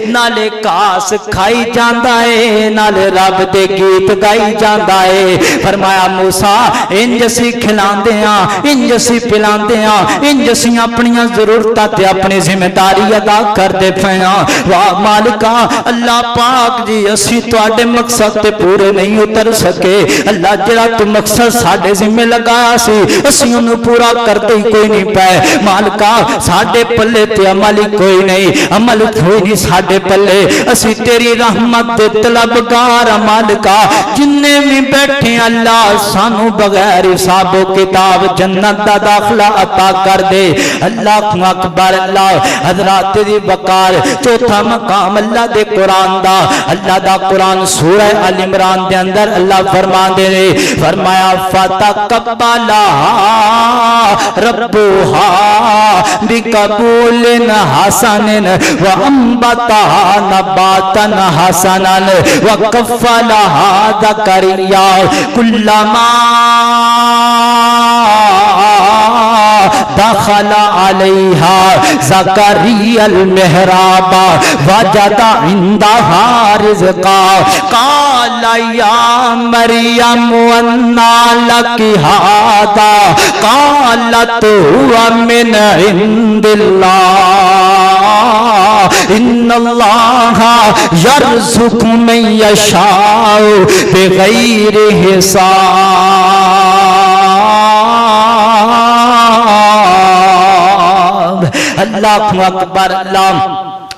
नाले घास खाई जांदा है नाले रब दे गीत गाई जांदा है। फरमाया मूसा इंज असीं खिलांदे हां, इंज असीं पिलांदे हां, इंज असीं अपनियां ज़रूरतां ते अपनी जिम्मेदारी अदा करदे पए हां। वाह मालिका अल्लाह पाक जी असीं तुहाडे मकसद ते पूरे नहीं उतर सके। अल्लाह जेड़ा तू मकसद साडे जिम्मे लगाया सी असीं उहनूं पूरा करदे ही कोई नहीं पाए। मालिका साडे पल्ले ते अमल ही कोई नहीं, अमल कोई नहीं साडे पल्ले। असीं तेरी रहमत दे तलबगार मालिका जिन्ने भी बैठे अल्लाह सानू बगैर हिसाबो किताब जन्नत दा दाखला अता कर दे। अल्लाह अकबर। अल्लाह हजरात दी वकार चौथा मकाम अल्लाह दे कुरान दा। अल्लाह दा कुरान सूरह अल इमरान दे अंदर अल्लाह फरमांदे ने, फरमाया फतकब्बला रब्बुहा बिकबूलिन हसनिन व अंबता नबातन हसनन व कफ़लहा ज़करिया कुल्लमा दखला अलैहा ज़करियल मेहराबा वजदा इंदहा रिज़्क़ा क़ाला या मरियम अन्ना लकी हादा क़ालत हुवा मिन इंदिल्लाह इन्नल्लाहा यर्ज़ुक़ु मन यशाअ बिग़ैरि हिसाब। अल्लाह अकबर। अल्लाह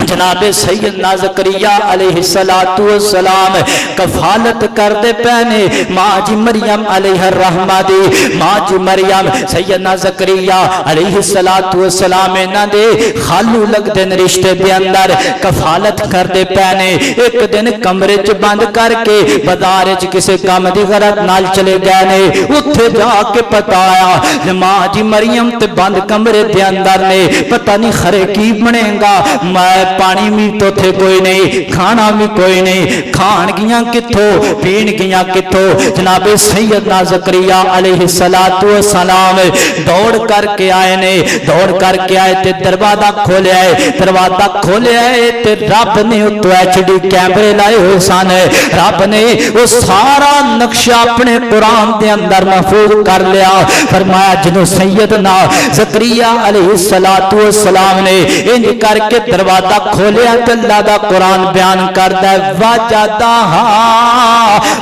जनाबे सैयदना ज़करिया अलैहिस्सलातु वस्सलाम कफालत करदे पैने मां जी मरियम अलैहिर्रहमा दी। मां जी मरियम सैयदना ज़करिया अलैहिस्सलातु वस्सलाम इन्हां दे खालू लगदे ने रिश्ते दे अंदर कफालत करदे पैने। एक दिन कमरे च बंद करके बाजार च किसी काम दी गरज नाल चले गए ने। उत्थे जाके पता आया मां जी मरियम ते बंद कमरे दे अंदर ने। पता नहीं खरे की बनेगा, मैं पानी भी तो थे कोई नहीं, खाना भी कोई नहीं, खान गियां किथों पीन गियां किथों। जनाबे सैयदना ज़करिया अलैहिस्सलातु वस्सलाम दौड़ करके आए ने। दौड़ करके आए ते दरवाजा खोलिया है। दरवाजा खोलिया है ते रब ने उत्तो HD कैमरे लाए हुए सन। रब ने वो सारा नक्शा अपने कुरान के अंदर महफूज कर लिया। फरमाया जिन्हों सैयदना ज़करिया अलैहिस्सलातु वस्सलाम ने इंज करके दरवाजा खोलिया तो अल्लाह दा कुरान बयान करदा है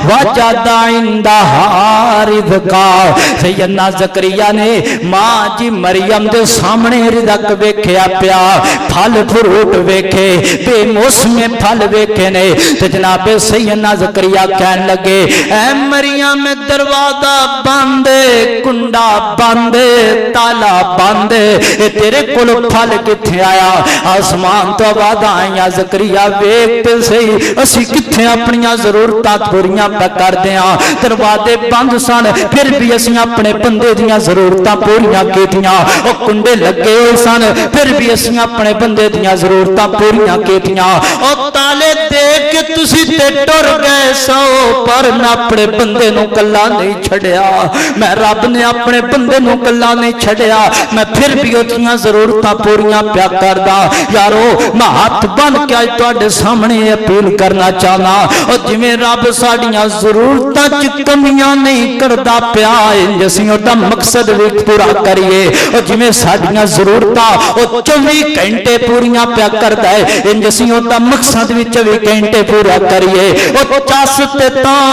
वजदा इंदहा रिज़्क़ा। सैयदना ज़करिया ने मां जी मरियम दे सामने रिज़्क़ वेख्या पिया, फल फ्रूट वेखे, बेमौसमे फल वेखे ने। ते जनाबे सैयदना ज़करिया कहन लगे ऐ मरियम दरवाजा बंद, कुंडा बंद, ताला बंद, तेरे कोल फल किथे आया? आसमान तो आवाज़ आईयां ज़करिया वेख ते सही असी किथे अपनियां ज़रूरतां पूरियां करदे हां। दरवाजे बंद सन फिर भी असी अपने बंदे दियां ज़रूरतां पूरियां कीतियां। ओ कुंडे लगे हुए सन फिर भी असी अपने बंदे दियां ज़रूरतां पूरियां कीतियां। ओ ताले देख के तुसी ते टुर गए सो पर मैं अपने बंदे नूं कल्ला नहीं छड़िया। मैं रब ने अपने बंदे नूं कल्ला नहीं छड़िया, मैं फिर भी उसदियां ज़रूरतां पूरियां प्या करदा। यारो मैं हाथ बन के अज तुहाडे सामने अपील करना चाहना और जिवें रब साडियां जरूरतां च कमियां नहीं करदा पिया असीं उहदा मकसद भी पूरा करिए और जिवें साडियां जरूरतां 24 घंटे पूरियां पिया करदा है इंज असीं उहदा मकसद भी 24 घंटे पूरा करिए और चस ते तां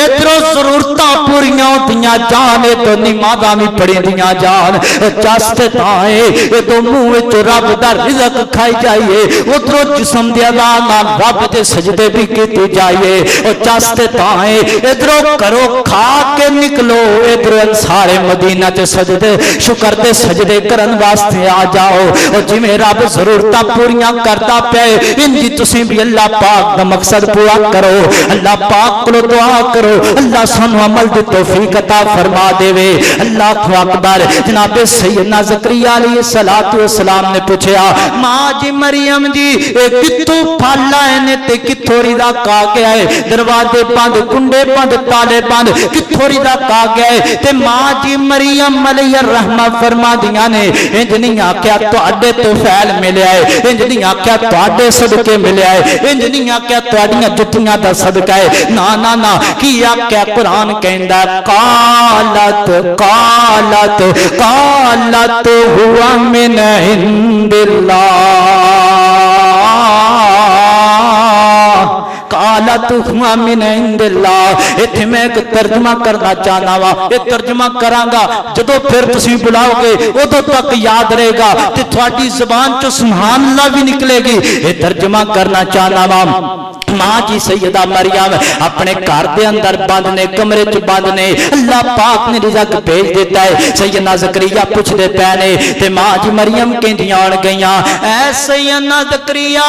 इधरों जरूरतां पूरियां होंदियां जान तो नमाज़ां भी पढ़ियां जान चस ते तां इधरों मुंह विच रब दा रिज़्क खाई जाइए उधरों जिस्म दे अदा नाल रब दे सजदे भी कीते जाइए और चस ते तां इधरों करो खा के निकलो इधरों सारे मदीना ते सजदे शुक्र दे सजदे करन वास्ते आ जाओ और जिवें रब जरूरतां पूरियां करदा पे इंजी तुसीं भी अल्लाह पाक दा मकसद पूरा करो अल्लाह पाक को दुआ करो अल्लाह सानू अमल दी तौफीक अता फरमा देवे अल्लाह अकबर जनाब सैयदना ज़करिया अलैहिस्सलातु वस्सलाम ने पूछया मां जी मरियम जी कित्थों फल आए ने ते कित्थों रिदा का गया है दरवाजे बंद कुंडे बंद ताले बंद कित्थों रिदा का गया है ते मां जी मरियम अलैहिर्रहमा फरमा दियां ने इंज नहीं आख्या तुहाडे तो फैल मिलिया है इंज नहीं आख्या तुहाडे सदके मिलिया है इंज नहीं आख्या तुहाडियां जुत्तियां दा सदका है ना ना ना की आख्या कुरान कहंदा कालत कालत कालत हुआ मिन इंदिल्लाह कालत हुआ मिन इंदिल्लाह इत्थे मैं एक तर्जमा करना चाहना वा ये तर्जमा करांगा जदों फिर तुसीं बुलाओगे उदों तक याद रहेगा ते तुहाडी ज़बान चों सुभान अल्लाह भी निकलेगी ये तर्जमा करना चाहना वा मां जी सैयदा मरियम अपने घर के अंदर बंद ने कमरे च बंद ने अल्लाह पाक ने रिज़्क भेज देता है सैयदना ज़करिया पूछते पे ने ते मां जी मरियम कहंदियां आण गईयां ऐ सैयदना ज़करिया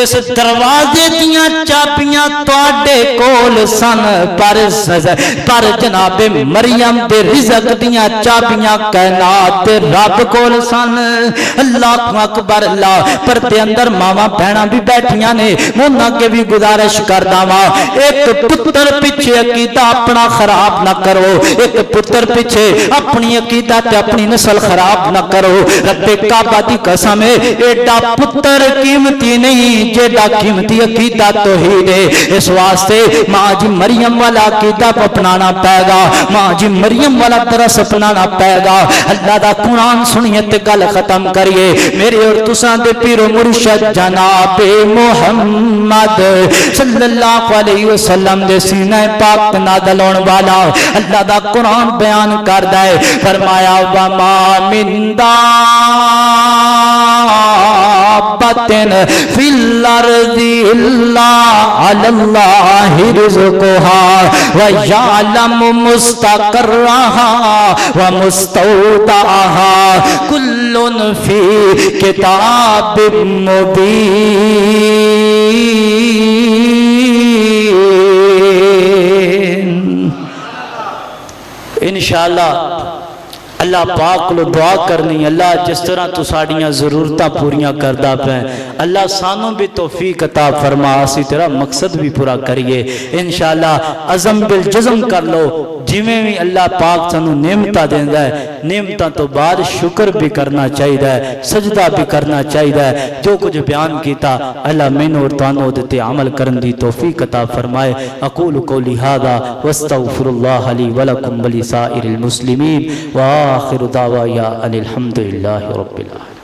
इस दरवाजे दियां चाबियां तुहाडे कोल सन पर जनाबे मरियम दे रिज़्क दियां चाबियां कायनात दे रब कोल सन अल्लाह अकबर अल्लाह पर ते अंदर मावां भैणां भी बैठियां ने उन्हां अगे भी गुजारिश करदा वा एक पुत्र पीछे अकीदा अपना खराब ना करो एक पुत्र पीछे अपनी अकीदा ते अपनी नस्ल खराब ना करो रब्बे काबा दी कसम एडा पुत्र कीमती नहीं जेडा कीमती अकीदा तौहीद है इस वास्ते मां जी मरियम वाला अकीदा अपनाना पेगा मां जी मरियम वाला दरस अपनाना पेगा अल्लाह दा कुरान सुनिए ते गल खत्म करिए मेरे और तुसां दे पीरो मुर्शिद जनाबे मुहम्मद सल्लल्लाहु अलैहि वसल्लम दे सीने पाक नाज़िल होने वाला अल्लाह दा कुरान बयान करदा है फरमाया व मा मिन दाब्बतिन फिल अर्दि इल्ला अल्लाहि रिज़्कुहा व यअलमु मुस्तक़र्रहा व मुस्तौदाहा कुल्लुन फी किताबिम मुबीन इंशाअल्लाह अल्लाह पाक को दुआ करनी अल्लाह जिस तरह तू साड़ियां जरूरतां पूरियां करदा पे अल्लाह सानू भी तौफीक अता फरमा असी तेरा मकसद भी पूरा करिए इंशाअल्लाह अज़म बिल जज़म कर लो जिवें भी अल्लाह पाक सानू नेमतां देंदा है नेमतां तो बाद शुक्र भी करना चाहिए सजदा भी करना चाहिए जो कुछ बयान किया अल्लाह मैनू और तुहानू उहदे ते अमल करन दी तौफीक अता फरमाए अकूलु कौली हादा वस्तगफिरुल्लाह ली व लकुम व लिसाइरिल मुस्लिमीन व आखिरु दावाया अनिल हम्दुलिल्लाहि रब्बिल आलमीन।